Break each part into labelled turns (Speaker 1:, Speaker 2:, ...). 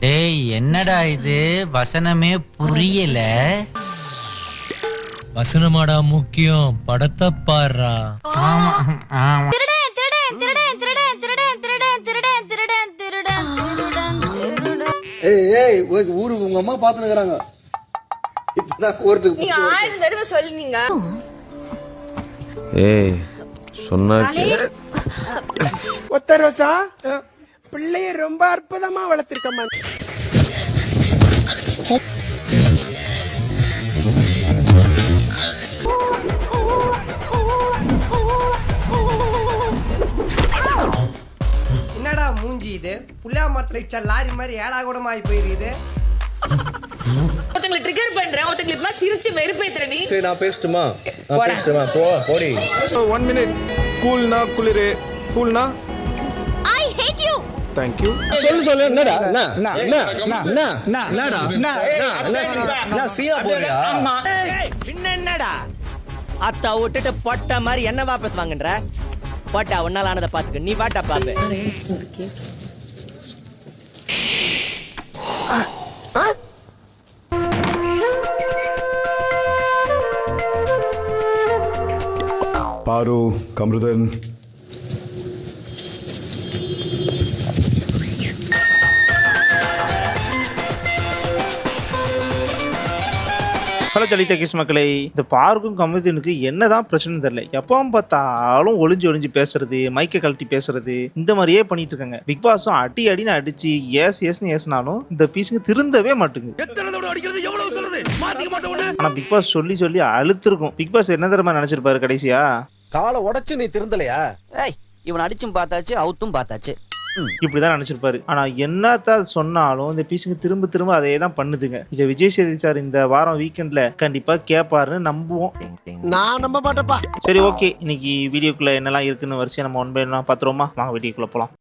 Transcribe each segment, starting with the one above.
Speaker 1: டேய் என்னடா இது வசனமே புரியல.
Speaker 2: வசனமாடா முக்கியம், படத்தை பாடுறா.
Speaker 1: ஆமா ஆமா.
Speaker 3: ஏய் ஊருக்கு உங்க அம்மா பாத்துக்கிறாங்க. இப்பதான் கோர்ட்டுக்கு
Speaker 4: நீங்க 1000 தடவை சொல்லுங்க.
Speaker 5: ஏய் சொன்னா
Speaker 6: ஒத்த ரோசா பிள்ளைய ரொம்ப அற்புதமா வளர்த்திருக்கம்மா.
Speaker 7: என்னடா மூஞ்சி இது? புள்ளா மரத்துல இச்ச லாரி மாதிரி ஏடா கூடமா ஆகி போயிருக்குது.
Speaker 4: ஒருத்தங்களை ட்ரிகர் பண்றேன், ஒருத்தங்களை இப்ப சிரிச்சு வெறுப்பேத்துற நீ.
Speaker 5: சரி நான் பேசட்டுமா? போடி.
Speaker 8: 1 minute. கூல்னா குளிரு, ஃபூல்னா
Speaker 4: I hate you.
Speaker 8: thank you.
Speaker 5: சொல்லு என்னடா என்னடா சீனா போறியா?
Speaker 7: என்னடா அத்தா விட்டுட்டு பொட்ட மாதிரி என்ன வாபஸ் வாங்குன்ற? போட்டா உன்னால ஆனதை பாத்துக்க, நீ வாட்டா பாப்பே.
Speaker 8: பாரு, கமருதன்,
Speaker 9: ஹலோ ஜலிதா கேஸ் மக்களே, இந்த பார்க்கும் கமருதீனுக்கு என்னதான் பிரச்சனை தெரியல. எப்பவும் பார்த்தாலும் ஒளிஞ்சு பேசுறது, மைக்கை கழட்டி பேசுறது, இந்த மாதிரியே பண்ணிட்டு இருக்காங்க. பிக் பாஸும் அடின்னு அடிச்சு ஏசுனாலும் இந்த பீஸுக்கு திருந்தவே மாட்டேங்குது. ஆனா பிக் பாஸ் சொல்லி அழுத்திருக்கும். பிக் பாஸ் என்ன தரமா நினைச்சிருப்பாரு கடைசியா?
Speaker 3: காலை உடைச்சு நீ திருந்தலையா?
Speaker 7: இவன் அடிச்சும் பார்த்தாச்சு, அவுத்தும் பார்த்தாச்சு.
Speaker 9: இப்படிதான் நினைச்சிருப்பாரு. ஆனா என்னத்தான் சொன்னாலும் இந்த பீஸுக்கு திரும்ப அதே தான் பண்ணுதுங்க. இதை விஜய் சேதுபதி சார் இந்த வாரம் வீக்கெண்ட்ல கண்டிப்பா கேட்பாருன்னு நம்புவோம்.
Speaker 3: நான் நம்ப மாட்டேப்பா.
Speaker 9: சரி ஓகே, இன்னைக்கு வீடியோக்குள்ள என்னெல்லாம் இருக்குன்னு வரிசையா நம்ம 1 by 1 பாத்துருவோமா? வாங்க வீடியோக்குள்ள போலாம்.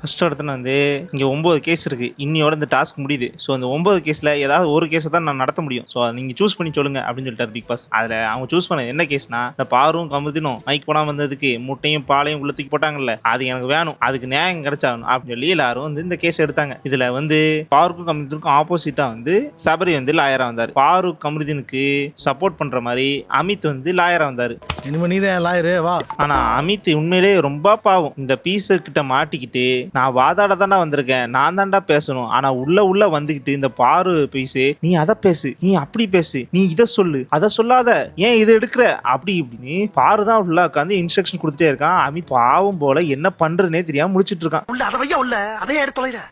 Speaker 9: ஃபர்ஸ்ட் இடத்துல வந்து இங்கே 9 கேஸ் இருக்குது. இன்னையோட இந்த டாஸ்க் முடியுது. ஸோ அந்த 9 கேஸில் ஏதாவது ஒரு கேஸை தான் நான் நடத்த முடியும். ஸோ நீங்கள் சூஸ் பண்ணி சொல்லுங்க அப்படின்னு சொல்லிட்டார் பிக் பாஸ். அதில் அவங்க சூஸ் பண்ணது என்ன கேஸ்னா, இந்த பாரும் கமருதீனும் மைக் போடாமல் வந்ததுக்கு முட்டையும் பாலையும் உள்ள தூக்கி போட்டாங்கல்ல, அது எனக்கு வேணும், அதுக்கு நியாயம் கிடைச்சாகணும் அப்படின்னு சொல்லி எல்லாரும் வந்து இந்த கேஸ் எடுத்தாங்க. இதில் வந்து பாருக்கும் கமருதீனுக்கும் ஆப்போசிட்டாக வந்து சபரி வந்து லாயராக வந்தார். பாரு கமருதீனுக்கு சப்போர்ட் பண்ணுற மாதிரி அமித் வந்து லாயராக வந்தார்.
Speaker 3: இனிமே நீதான் லாயரு வா.
Speaker 9: ஆனால் அமித் உண்மையிலே ரொம்ப பாவம். இந்த பீஸர்கிட்ட மாட்டிக்கிட்டு நான் வாதாட தாண்டா வந்திருக்கேன், நான் தாண்டா பேசணும், ஆனா உள்ள வந்துகிட்டு இந்த பாரு பீஸு நீ அதை பேசு, நீ அப்படி பேசு, நீ இதை சொல்லு, அதை சொல்லாத, ஏன் இதை எடுக்கிற அப்படி இப்படின்னு பாரு தான் உள்ள உட்காந்து இன்ஸ்ட்ரக்ஷன் கொடுத்துட்டே இருக்கான். அமித் பாவம் போல என்ன பண்றதுனே தெரியாம முடிச்சிட்டு இருக்கான்.
Speaker 3: உள்ள அதை வையா, உள்ள அதே எடுத்து தொலைற.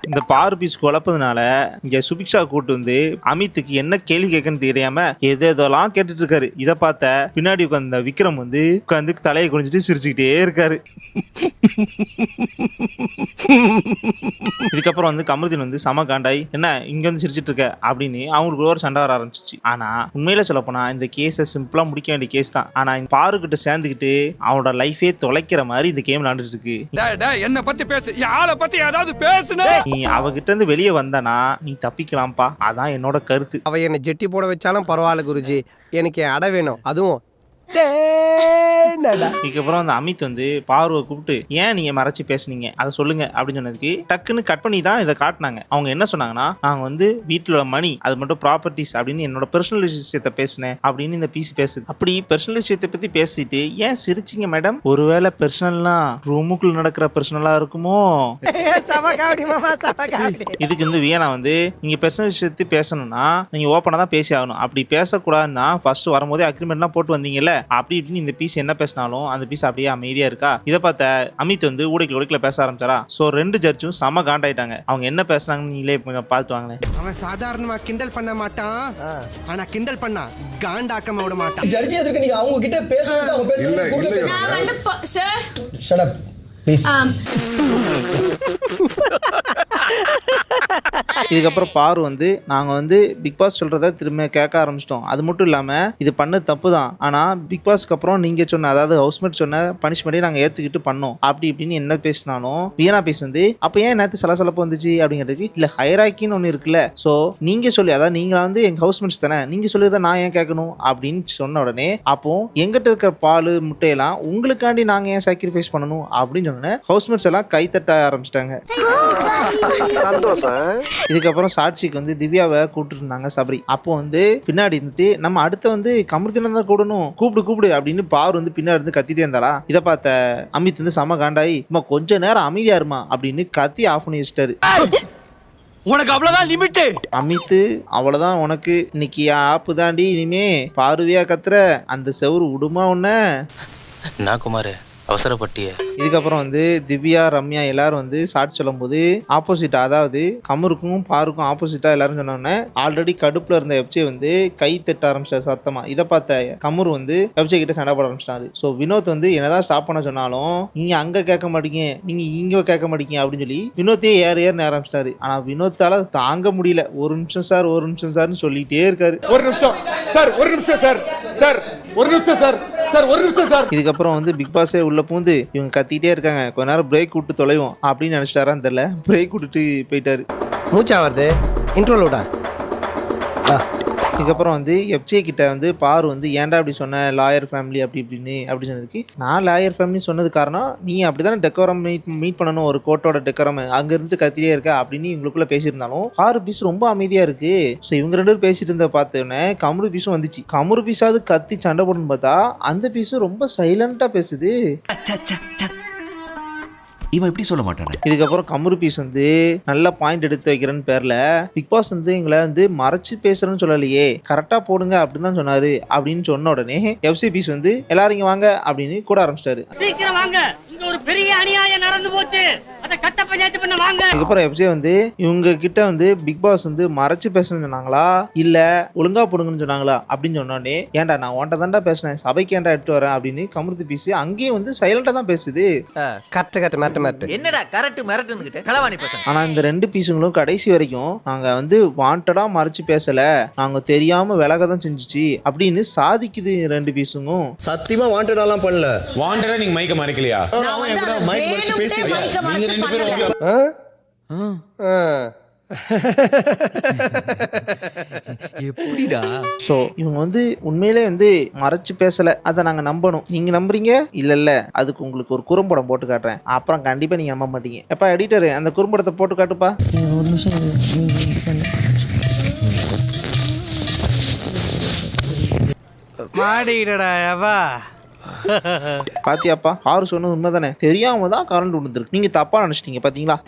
Speaker 9: இந்த பாரு பீஸ் குழப்பதுனால இங்க சுபிக்ஷா கூட்டு வந்து அமித்துக்கு என்ன கேள்வி கேட்கன்னு தெரியாம எதெல்லாம் கேட்டுட்டு இருக்காரு. இதை பார்த்த பின்னாடி உட்கார்ந்த விக்ரம் வந்து உட்காந்து தலையை குனிஞ்சிட்டு சிரிச்சுக்கிட்டே இருக்காரு. இதுக்கப்புறம் வந்து கமருதீன் வந்து சம காண்டாய் என்ன இங்க வந்து சிரிச்சிட்டு இருக்க அப்படின்னு அவங்களுக்கு ஒரு சண்டை வர ஆரம்பிச்சிச்சு. ஆனா உண்மையில சொல்ல போனா இந்த கேஸை சிம்பிளா முடிக்க வேண்டிய கேஸ் தான். ஆனா பாரு கிட்ட சேர்ந்துக்கிட்டு அவனோட லைஃபே தொலைக்கிற மாதிரி இந்த கேம் விளையாண்டுட்டு இருக்கு.
Speaker 6: என்ன பத்தி பேசு, யார பத்தி ஏதாவது பேசுன.
Speaker 9: நீ அவகிட்ட இருந்து வெளியே வந்தனா நீ தப்பிக்கலாம்ப்பா, அதான் என்னோட கருத்து.
Speaker 7: அவ என்ன ஜெட்டி போட வச்சாலும் பரவாயில்ல குருஜி, எனக்கு என் அடை வேணும். அதுவும்
Speaker 9: இதுக்கப்புறம் அந்த அமித் வந்து பார்வை கூப்பிட்டு ஏன் நீங்க மறைச்சு பேசுனீங்க அதை சொல்லுங்க அப்படின்னு சொன்னதுக்கு டக்குன்னு கட் பண்ணி தான் இதை காட்டினாங்க. அவங்க என்ன சொன்னாங்கன்னா, நாங்க வந்து வீட்டுல மணி அது மட்டும் ப்ராப்பர்ட்டிஸ் அப்படின்னு என்னோட பெர்சனல் விஷயத்தை பேசினேன் அப்படின்னு இந்த பீஸ் பேசுது. அப்படி பெர்சனல் விஷயத்தை பத்தி பேசிட்டு ஏன் சிரிச்சிங்க மேடம்? ஒருவேளை பெர்சனல்னா ரூமுக்குள்ள நடக்கிற பெர்சனலா இருக்குமோ? இதுக்கு வந்து வியனா வந்து நீங்க பெர்சனல் விஷயத்தை பேசணும்னா நீங்க ஓப்பனா தான் பேசி ஆகணும், அப்படி பேசக்கூடாதுன்னா ஃபர்ஸ்ட் வரும்போதே அக்ரிமெண்ட்லாம் போட்டு வந்தீங்கல்ல அப்படி இப்படின்னு இந்த பீஸ் என்ன பேசினாலும் அந்த பீஸ் அப்படியே அமைதியா இருக்கா. இதை பார்த்த அமித் வந்து ஊடைக்குள்ள பேச ஆரம்பிச்சாரா. சோ 2 ஜட்ஜும் செம காண்டாயிட்டாங்க. அவங்க என்ன பேசுனாங்கன்னு நீங்களே பார்த்து வாங்களேன்.
Speaker 7: அவன் சாதாரணமா கிண்டல் பண்ண மாட்டான், ஆனா கிண்டல் பண்ணா காண்டாக்கமா விட மாட்டான்.
Speaker 3: ஜட்ஜி எதுக்கு நீங்க அவங்க கிட்ட பேசுறது? அவங்க பேசுறது
Speaker 4: நான் வந்து சார்
Speaker 3: ஷட் அப் ப்ளீஸ்.
Speaker 9: இதுக்கப்புறம் பாரு வந்து நாங்க வந்து பிக் பாஸ் சொல்றத திரும்ப கேட்க ஆரம்பிச்சிட்டோம். அது மட்டும் இல்லாம இது பண்ண தப்பு தான், ஆனா பிக் பாஸ்க்கு அப்புறம் நீங்க சொன்ன அதாவது ஹவுஸ்மேட் சொன்ன பனிஷ்மெண்ட்டை நாங்க ஏத்துக்கிட்டு பண்ணோம் அப்படி இப்படின்னு என்ன பேசினாலும் வீணா பேசி வந்து அப்ப ஏன் நேற்று சலசலப்பு வந்துச்சு அப்படிங்கிறதுக்கு இல்ல ஹைராக்கின்னு ஒண்ணு இருக்குல்ல, சோ நீங்க சொல்லி அதாவது நீங்க வந்து எங்க ஹவுஸ்மேட்ஸ் தானே, நீங்க சொல்லிதான் நான் ஏன் கேட்கணும் அப்படின்னு சொன்ன உடனே அப்போ எங்கிட்ட இருக்கிற பால் முட்டையெல்லாம் உங்களுக்காண்டி நாங்க ஏன் சாக்ரிஃபைஸ் பண்ணணும் அப்படின்னு சொன்ன ஹவுஸ்மேட்ஸ் எல்லாம் கைத்தட்ட ஆரம்பிச்சிட்டாங்க. இதுக்கப்புறம் சாட்சிக்கு வந்து திவ்யாவை கூப்பிட்டு இருந்தாங்க சபரி. அப்போ வந்து பின்னாடி இருந்துட்டு நம்ம அடுத்த வந்து கமருதினம் தான் கூடணும், கூப்பிடு அப்படின்னு பார் வந்து பின்னாடி இருந்து கத்திட்டே இருந்தாளா. இதை பார்த்த அமித் வந்து செம காண்டாயி கொஞ்ச நேரம் அமைதியா இருமா அப்படின்னு கத்தி ஆஃப் பண்ணி வச்சிட்டாரு.
Speaker 5: உனக்கு அவ்வளவுதான் லிமிட்.
Speaker 9: அமித்து அவ்வளவுதான் உனக்கு இன்னைக்கு ஆப்பு தாண்டி, இனிமே பார்வையா கத்துற அந்த செவுரு விடுமா உன்ன.
Speaker 10: நான் குமார் அவசரப்பட்டிய.
Speaker 9: இதுக்கப்புறம் வந்து திவ்யா ரம்யா எல்லாரும் வந்து சாட்சி சொல்லும் போது ஆப்போசிட்டா அதாவது கமருக்கும் பாருக்கும் ஆப்போசிட்டா எல்லாரும் சொன்னோன்னே ஆல்ரெடி கடுப்புல இருந்த எப்ஜே வந்து கை தட்ட ஆரம்பிச்சாரு சத்தமா. இதை பார்த்த கமரு வந்து எப்ஜே கிட்ட சண்டை போட ஆரம்பிச்சிட்டாரு. ஸோ வினோத் வந்து என்னதான் ஸ்டாப் பண்ண சொன்னாலும் நீங்க அங்க கேட்க மாட்டீங்க, நீங்க இங்க கேட்க மாட்டீங்க அப்படின்னு சொல்லி வினோத்தையே ஏறுன்னு ஆரம்பிச்சிட்டாரு. ஆனா வினோத்தால தாங்க முடியல. ஒரு நிமிஷம் சார்னு சொல்லிட்டே இருக்காரு.
Speaker 8: ஒரு நிமிஷம் சார், ஒரு நிமிஷம் சார், சார் ஒரு நிமிஷம் சார், சார் ஒரு நிமிஷம் சார்.
Speaker 9: இதுக்கப்புறம் வந்து பிக் பாஸே உள்ள பூந்து இவங்க கத்திட்டே இருக்காங்க, கொஞ்ச நேரம் பிரேக் விட்டு தொலைவோம் அப்படின்னு நினைச்சிட்டாரான்னு தெரியல. பிரேக் விட்டுட்டு போயிட்டாரு.
Speaker 5: மூச்சா வருது இன்ட்ரோல விடா.
Speaker 9: இதுக்கப்புறம் வந்து எப்ஜே கிட்ட வந்து பாரு வந்து ஏன்டா அப்படி சொன்ன லாயர் ஃபேமிலி அப்படி சொன்னதுக்கு நான் லாயர் ஃபேமிலி சொன்னது காரணம் நீ அப்படிதானே டெக்கோரம் மீட் பண்ணணும், ஒரு கோர்ட்டோட டெக்கோரம் அங்க இருந்து கத்திட்டே இருக்க அப்படின்னு இவங்களுக்குள்ள பேசியிருந்தாலும் பாரு பீஸ் ரொம்ப அமைதியா இருக்கு. ஸோ இவங்க ரெண்டு பேரும் பேசிட்டு இருந்த பார்த்தோன்னே கமரு பீஸும் வந்துச்சு. கமரு பீஸாவது கத்தி சண்டை போடணும்னு பார்த்தா அந்த பீஸும் ரொம்ப சைலண்டா பேசுது.
Speaker 5: இவன் எப்படி சொல்ல மாட்டானே.
Speaker 9: இதுக்கப்புறம் கமரு பீஸ் வந்து நல்ல பாயிண்ட் எடுத்து வைக்கிறேன்னு பேர்ல பிக் பாஸ் வந்து எங்களை வந்து மறைச்சு பேசுறேன்னு சொல்லலையே, கரெக்டா போடுங்க அப்படின்னு தான் சொன்னாரு அப்படின்னு சொன்ன உடனே எஃப்சி பீஸ் வந்து எல்லாரும் இங்க வாங்க அப்படின்னு கூட ஆரம்பிச்சிட்டாரு.
Speaker 7: ஒரு பெரிய அநியாயம் நடந்து போச்சு, அத கட்ட பஞ்சாயத்து பண்ண வாங்க.
Speaker 9: இதுக்கப்புறம் எஃப்சி வந்து இவங்க கிட்ட வந்து பிக் பாஸ் வந்து மறைச்சு பேசணும்னு சொன்னாங்களா இல்ல ஒழுங்கா போடுங்கன்னு சொன்னாங்களா அப்படின்னு சொன்னோடனே ஏன்டா நான் உன்ட்ட தான்டா பேசினேன், சபைக்கு ஏன்டா எடுத்து வரேன் அப்படின்னு கமருதி பீஸ் அங்கேயும் வந்து சைலண்டா தான் பேசுது.
Speaker 5: என்னடா கரெக்ட் மிரட்டுன்னு களவாணி பசங்க.
Speaker 9: ஆனா இந்த ரெண்டு பீஸுங்களும் கடைசி வரைக்கும் நாங்க வந்து வாண்டடா மறைச்சு பேசல, நாங்க தெரியாம விலக தான் செஞ்சுச்சு அப்படின்னு சாதிக்குது ரெண்டு பீஸுங்களும்.
Speaker 5: சத்தியமா வாண்டடாலாம் பண்ணல.
Speaker 8: வாண்டடா நீங்க மைக்க மறைக்கலையா?
Speaker 5: மைக் வச்சு பேசிட்டு நீங்க ரெண்டு பேரும்
Speaker 1: எப்படிடா?
Speaker 9: சோ இவங்க வந்து உண்மையிலே வந்து மறைச்சு பேசல, அதை நாங்க நம்பணும். நீங்க நம்புறீங்க இல்ல அதுக்கு உங்களுக்கு ஒரு குறும்படம் போட்டு காட்டுறேன், அப்புறம் கண்டிப்பா நீங்க நம்ப மாட்டீங்க. எப்பா எடிட்டரு அந்த குறும்படத்தை போட்டு காட்டுப்பா.
Speaker 6: ஒரு நிமிஷம் மாடிடா எவா.
Speaker 9: பாத்தியாப்பா ஆறு சொன்னது உண்மைதானே, தெரியாம தான் கரண்ட் விழுந்துருக்கு, நீங்க தப்பா நினைச்சிட்டீங்க பாத்தீங்களா.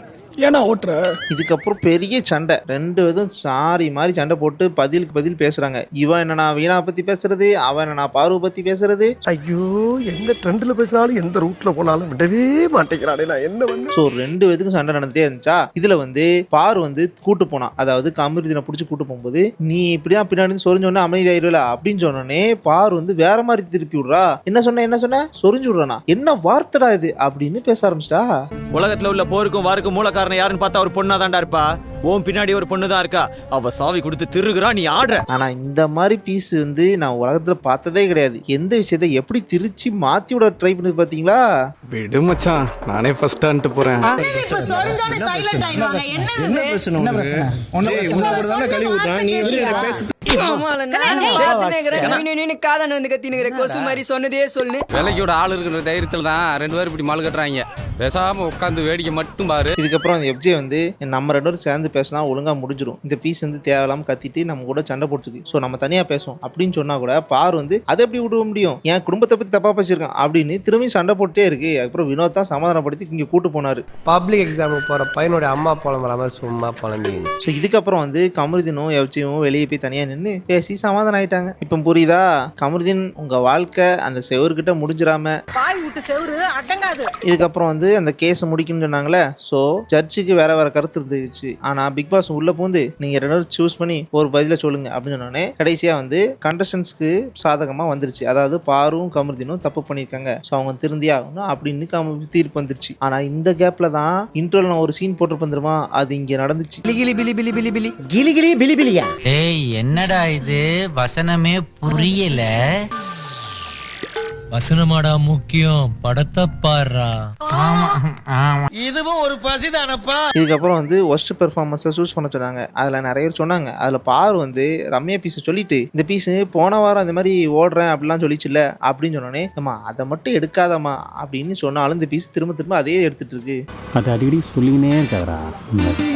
Speaker 6: ஏன்னா ஓட்டுற
Speaker 9: இதுக்கப்புறம் பெரிய சண்டை, ரெண்டு விதம் சாரி மாதிரி சண்டை போட்டு பதிலுக்கு பதில் பேசுறாங்க. இவன் என்னன்னா வீணா பத்தி பேசுறது, அவன் என்னன்னா பார்வை பத்தி பேசுறது.
Speaker 3: ஐயோ எந்த ட்ரெண்ட்ல பேசினாலும் எந்த ரூட்ல போனாலும் விடவே மாட்டேங்கிறானே, நான் என்ன பண்ண.
Speaker 9: சோ ரெண்டு பேத்துக்கும் சண்டை நடந்துட்டே இருந்துச்சா. இதுல வந்து பாரு வந்து கூட்டு போனான், அதாவது கமருதினை பிடிச்சி கூட்டு போகும்போது நீ இப்படிதான் பின்னாடி சொரிஞ்சோடனே அமைதி ஆயிடுவல அப்படின்னு சொன்னோடனே பாரு வந்து வேற மாதிரி திருப்பி விடுறா. என்ன சொன்ன சொரிஞ்சு விடுறானா, என்ன வார்த்தைடா இது அப்படின்னு பேச ஆரம்பிச்சிட்டா.
Speaker 5: உலகத்துல உள்ள போருக்கும் வாருக்கும் மூலக்காரன் யாருன்னு பார்த்தா ஒரு பொண்ணா தான்டா இருப்பா. ஓம் பின்னாடி ஒரு பொண்ணு தான் இருக்கா, அவ சாவி கொடுத்து திருகுறா, நீ ஆடுற.
Speaker 9: ஆனா இந்த மாதிரி பீஸ் வந்து நான் உலகத்துல பார்த்ததே கிடையாது. எந்த விஷயத்த எப்படி திருச்சி மாத்தி விட ட்ரை பண்ணி பாத்தீங்களா.
Speaker 8: விடு மச்சான், நானே ஃபர்ஸ்ட் ஆன்ட்டு போறேன்.
Speaker 5: கழுவி ஊத்துறான் நீ வந்து பேச.
Speaker 10: விலைக்கோட ஆள் இருக்கிற தைரியத்துல தான் ரெண்டு பேரும் இப்படி மால் கட்டுறாங்க. பேசாம உட்காந்து வேடிக்கை மட்டும் பாரு.
Speaker 9: இதுக்கப்புறம் அந்த எஃப்ஜே வந்து நம்ம ரெண்டு பேரும் சேர்ந்து பேசினா ஒழுங்கா முடிஞ்சிடும், இந்த பீஸ் வந்து தேவையில்லாம கத்திட்டு நம்ம கூட சண்டை போட்டுருக்கு, ஸோ நம்ம தனியா பேசுவோம் அப்படின்னு சொன்னா கூட பார் வந்து அதை எப்படி விட முடியும், என் குடும்பத்தை பத்தி தப்பா பேசியிருக்கான் அப்படின்னு திரும்பி சண்டை போட்டே இருக்கு. அதுக்கப்புறம் வினோத் தான் சமாதானப்படுத்தி இங்க கூட்டு போனாரு.
Speaker 5: பப்ளிக் எக்ஸாமுக்கு போற பையனோட அம்மா புலம்புறாம சும்மா புலம்பி.
Speaker 9: ஸோ இதுக்கப்புறம் வந்து கமருதினும் எஃப்ஜேவும் வெளியே போய் தனியா நின்று பேசி சமாதானம் ஆயிட்டாங்க. இப்போ புரியுதா, கமருதீன் உங்க வாழ்க்கை அந்த செவர்கிட்ட முடிஞ்சிடாம. இதுக்கப்புறம் வந்து வந்து அந்த கேஸை முடிக்கணும்னு சொன்னாங்களே. ஸோ ஜட்ஜுக்கு வேற கருத்து இருந்துச்சு. ஆனா பிக் பாஸ் உள்ள பூந்து நீங்க 2 பேரும் சூஸ் பண்ணி ஒரு பதில சொல்லுங்க அப்படின்னு சொன்னோடனே கடைசியா வந்து கண்டஸ்டன்ஸ்க்கு சாதகமா வந்துருச்சு. அதாவது பாரும் கமருதீனும் தப்பு பண்ணிருக்காங்க, ஸோ அவங்க திருந்தி ஆகணும் அப்படின்னு தீர்ப்பு வந்துருச்சு. ஆனா இந்த கேப்ல தான் இன்ட்ரோல நான் ஒரு சீன் போட்டு வந்துருமா, அது இங்க நடந்துச்சு.
Speaker 1: ஏய் என்னடா இது வசனமே புரியல.
Speaker 2: வசனமாடா முக்கியம், படத்தை பாடுறா.
Speaker 1: ஆமா ஆமா.
Speaker 3: இதுவும் ஒரு பசிதானப்பா.
Speaker 9: இதுக்கப்புறம் வந்து ஒஸ்ட் பெர்ஃபார்மன்ஸை சூஸ் பண்ண சொன்னாங்க. அதில் நிறைய பேர் சொன்னாங்க. அதில் பாரு வந்து ரம்யா பீஸை சொல்லிட்டு இந்த பீஸு போன வாரம் அந்த மாதிரி ஓடுறேன் அப்படிலாம் சொல்லிச்சுல்ல அப்படின்னு சொன்னோன்னே, அம்மா அதை மட்டும் எடுக்காதம்மா அப்படின்னு சொன்னாலும் இந்த பீஸ் திரும்ப அதே எடுத்துட்டு இருக்கு.
Speaker 10: அது அடிக்கடி சொல்லினே இருக்காரா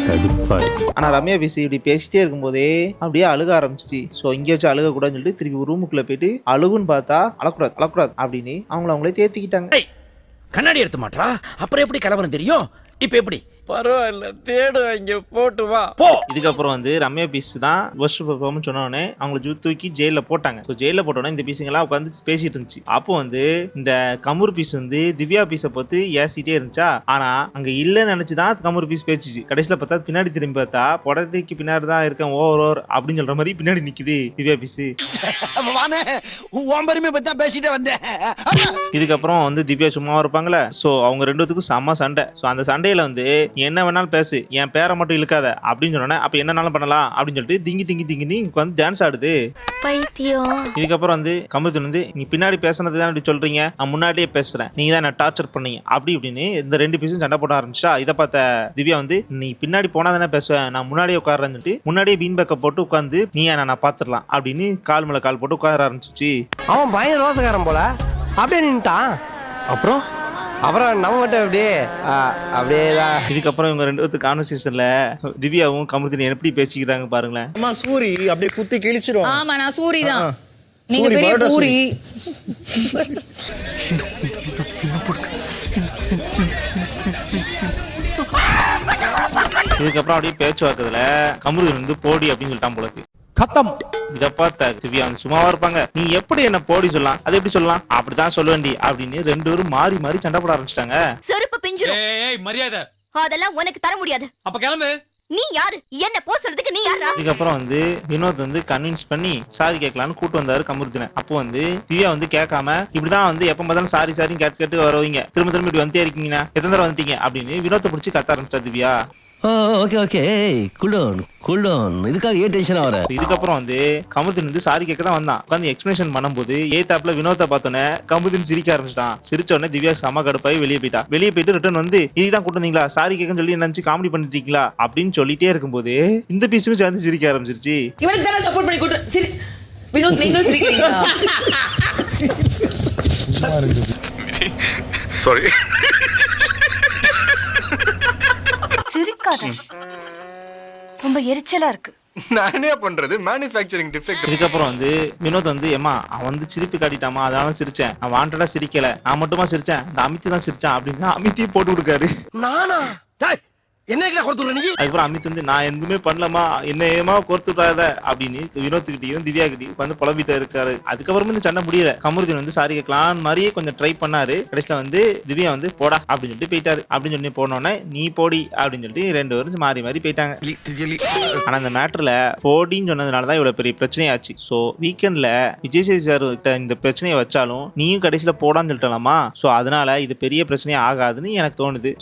Speaker 10: கடுப்பாடு.
Speaker 9: ஆனால் ரம்யா பீஸ் இப்படி பேசிட்டே இருக்கும்போதே அப்படியே அழுக ஆரம்பிச்சிச்சு. ஸோ இங்கே வச்சு அழுகக்கூடாதுன்னு சொல்லிட்டு திருப்பி ரூமுக்குள்ளே போயிட்டு அழுகுன்னு பார்த்தா அழக்கூடாது அப்படின்னு அவங்களே தேத்திக்கிட்டாங்க.
Speaker 3: கண்ணாடி எடுத்து மாட்டா அப்புறம் எப்படி கலவரம் தெரியும்? இப்ப எப்படி?
Speaker 7: பரவாயில்ல, தேடுவாங்க, போட்டு வா.
Speaker 9: இதுக்கப்புறம் வந்து ரம்யா பீஸ் தான் ஒஸ்ட் பெர்ஃபார்மன்ஸ் சொன்னோடனே அவங்களை தூக்கி ஜெயில போட்டாங்க. ஸோ ஜெயில போட்டோன்னே இந்த பீஸுங்கெல்லாம் உட்காந்து பேசிட்டு இருந்துச்சு. அப்போ வந்து இந்த கமூர் பீஸ் வந்து திவ்யா பீஸை பார்த்து ஏசிட்டே இருந்துச்சா. ஆனா அங்க இல்லைன்னு நினைச்சுதான் கமூர் பீஸ் பேசிச்சு. கடைசியில பார்த்தா பின்னாடி திரும்பி பார்த்தா புடத்தைக்கு பின்னாடி தான் இருக்கேன் ஓவர் அப்படின்னு சொல்ற மாதிரி பின்னாடி நிக்குது திவ்யா பீஸ். இதுக்கப்புறம் வந்து திவ்யா சும்மா இருப்பாங்களே. ஸோ அவங்க 2 பேத்துக்கும் செம்ம சண்டை. ஸோ அந்த சண்டையில வந்து என்ன வேணாலும் பேசு, என் பேரை மட்டும் இழுக்காத அப்படின்னு சொன்னோன்னே அப்ப என்னன்னாலும் பண்ணலாம் அப்படின்னு சொல்லிட்டு திங்கி வந்து டான்ஸ் ஆடுது. இதுக்கப்புறம் வந்து கமருதீன் வந்து நீ பின்னாடி பேசுனது தான் இப்படி சொல்றீங்க, நான் முன்னாடியே பேசுறேன், நீங்க தான் என்ன டார்ச்சர் பண்ணீங்க அப்படி இப்படின்னு இந்த 2 பீஸும் சண்டை போட ஆரம்பிச்சா. இதை பார்த்த திவ்யா வந்து நீ பின்னாடி போனா தானே பேசுவேன், நான் முன்னாடியே உட்கார்றேன்னு சொல்லிட்டு முன்னாடியே பீன் பேக்கை போட்டு உட்காந்து நீ நான் பாத்துடலாம் அப்படின்னு கால் மேல கால் போட்டு உட்கார ஆரம்பிச்சிச்சு.
Speaker 6: அவன் பயங்கர ரோசக்காரன் போல அப்படியே நின்ட்டான். அப்புறம் நம்ம மட்டும் அப்படியேதான்.
Speaker 9: இதுக்கப்புறம் இவங்க 2 பேருக்கு கான்வர்சேஷன்ல திவ்யாவும் கமருதீனும் எப்படி பேசிக்கிறாங்க பாருங்களேன்.
Speaker 3: சூரி அப்படியே குத்தி கிழிச்சிரும்.
Speaker 4: ஆமா நான் சூரி தான். நீங்க பெரிய பூரி.
Speaker 9: இதுக்கப்புறம் அப்படியே பேச்சுவாக்குறதுல கமருதீன் வந்து போடி அப்படின்னு சொல்லிட்டான் போல. இத பார்த்த திவ்யா வந்து சும்மாவா இருப்பாங்க, நீ எப்படி என்ன போடி சொல்லலாம், அது எப்படி சொல்லலாம், அப்படிதான் சொல்ல வேண்டி அப்படின்னு 2 பேரும் மாறி சண்டை போட ஆரம்பிச்சிட்டாங்க.
Speaker 4: செருப்பு பிஞ்சிரும்.
Speaker 8: ஏய் மரியாதை,
Speaker 4: அதெல்லாம் உனக்கு தர முடியாது.
Speaker 8: அப்ப கிளம்பு.
Speaker 4: நீ யாரு என்ன போ சொல்றதுக்கு? நீ யாரா?
Speaker 9: இதுக்கப்புறம் வந்து வினோத் வந்து கன்வின்ஸ் பண்ணி சாரி கேட்கலான்னு கூட்டு வந்தாரு கமருதீனை. அப்போ வந்து திவ்யா வந்து கேட்காம இப்படிதான் வந்து எப்ப பார்த்தாலும் சாரி கேட்டு வருவீங்க, திரும்ப இப்படி வந்துட்டே இருக்கீங்கன்னா எத்தனை தடவை வந்துட்டீங்க அப்படின்னு வினோத்தை பிடிச்சி கத்த ஆரம்பிச்சா திவ்யா.
Speaker 6: ஓகே கூல் டவுன் இதுக்காக ஏன் டென்ஷன் ஆவற?
Speaker 9: இதுக்கப்புறம் வந்து கமருதீன் வந்து சாரி கேட்க தான் வந்தான். உட்காந்து எக்ஸ்பிளேஷன் பண்ணும்போது ஏத்தாப்புல வினோத்தை பார்த்தோன்னே கமருதீன் சிரிக்க ஆரம்பிச்சிட்டான். சிரிச்ச உடனே திவ்யா செம கடுப்பாய் வெளியே போயிட்டு ரிட்டர்ன் வந்து இதுதான் கூட்டு வந்தீங்களா, சாரி கேட்கன்னு சொல்லி நினைச்சு காமெடி பண்ணிட்டீங்களா அப்படின்னு சொல்லிட்டே இருக்கும்போது இந்த பீஸுமே சேர்ந்து சிரிக்க ஆரம்பிச்சிருச்சு.
Speaker 4: இவனுக்கு தான் சப்போர்ட் பண்ணி கூட்டு சரி வினோத் நீங்களும் சிரிக்கிறீங்களா?
Speaker 8: சாரி.
Speaker 4: சிரிக்காத. ரொம்ப எரிச்சலா இருக்கு.
Speaker 8: நான் என்ன பண்றது, மேனுஃபேக்சரிங் டிஃபெக்ட்.
Speaker 9: இதுக்கப்புறம் வந்து வினோத் வந்து ஏமா அவன் வந்து சிரிப்பு காட்டிட்டாமா, அதனால சிரிச்சேன், நான் வாண்டடா சிரிக்கல, நான் மட்டுமா சிரிச்சேன், இந்த அமித் தான் சிரிச்சான் அப்படின்னு அமித்தையும் போட்டு கொடுக்காரு.
Speaker 3: நானா என்ன கொடுத்துற நீ?
Speaker 9: அதுக்கப்புறம் அமித் வந்து நான் எதுவுமே பண்ணலமா, என்ன ஏமா கோர்த்துடாத அப்படின்னு வினோத்துக்கிட்டையும் திவ்யா கிட்டையும் வந்து புலம்பிட்டு இருக்காரு. அதுக்கப்புறமா இந்த சண்டை முடியல. கமருதீன் வந்து சாரி கேட்கலாம் மாதிரியே கொஞ்சம் ட்ரை பண்ணாரு. கடைசியில வந்து திவ்யா வந்து போடா அப்படின்னு சொல்லிட்டு போயிட்டாரு. அப்படின்னு சொல்லி போனோன்னே நீ போடி அப்படின்னு சொல்லிட்டு 2 பேரும் மாறி போயிட்டாங்க. ஆனா இந்த மேட்டர்ல போடின்னு சொன்னதுனாலதான் இவ்வளவு பெரிய பிரச்சனையாச்சு. ஸோ வீக்கெண்ட்ல விஜய் சேதுபதி சார் கிட்ட இந்த பிரச்சனையை வச்சாலும் நீயும் கடைசியில போடான்னு சொல்லிட்டலாமா. ஸோ அதனால இது பெரிய பிரச்சனையே ஆகாதுன்னு எனக்கு தோணுது.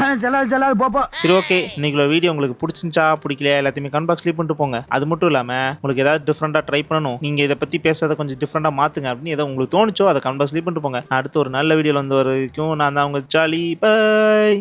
Speaker 9: சரி ஓகே, இன்னைக்கு வீடியோ உங்களுக்கு பிடிச்சிருந்துச்சா பிடிக்கலையா எல்லாத்தையுமே கமெண்ட் பாக்ஸ் லீவ் பண்ணிட்டு போங்க. அது மட்டும் இல்லாம உங்களுக்கு ஏதாவது டிஃப்ரெண்டா ட்ரை பண்ணணும், நீங்க இதை பத்தி பேசுறதை கொஞ்சம் டிஃப்ரெண்டா மாத்துங்க அப்படின்னு ஏதோ உங்களுக்கு தோணுச்சோ அதை கமெண்ட் பாக்ஸ் லீவ் பண்ணிட்டு போங்க. அடுத்து ஒரு நல்ல வீடியோல வந்து வரைக்கும் நான் தான் உங்க ஜாலி. பை.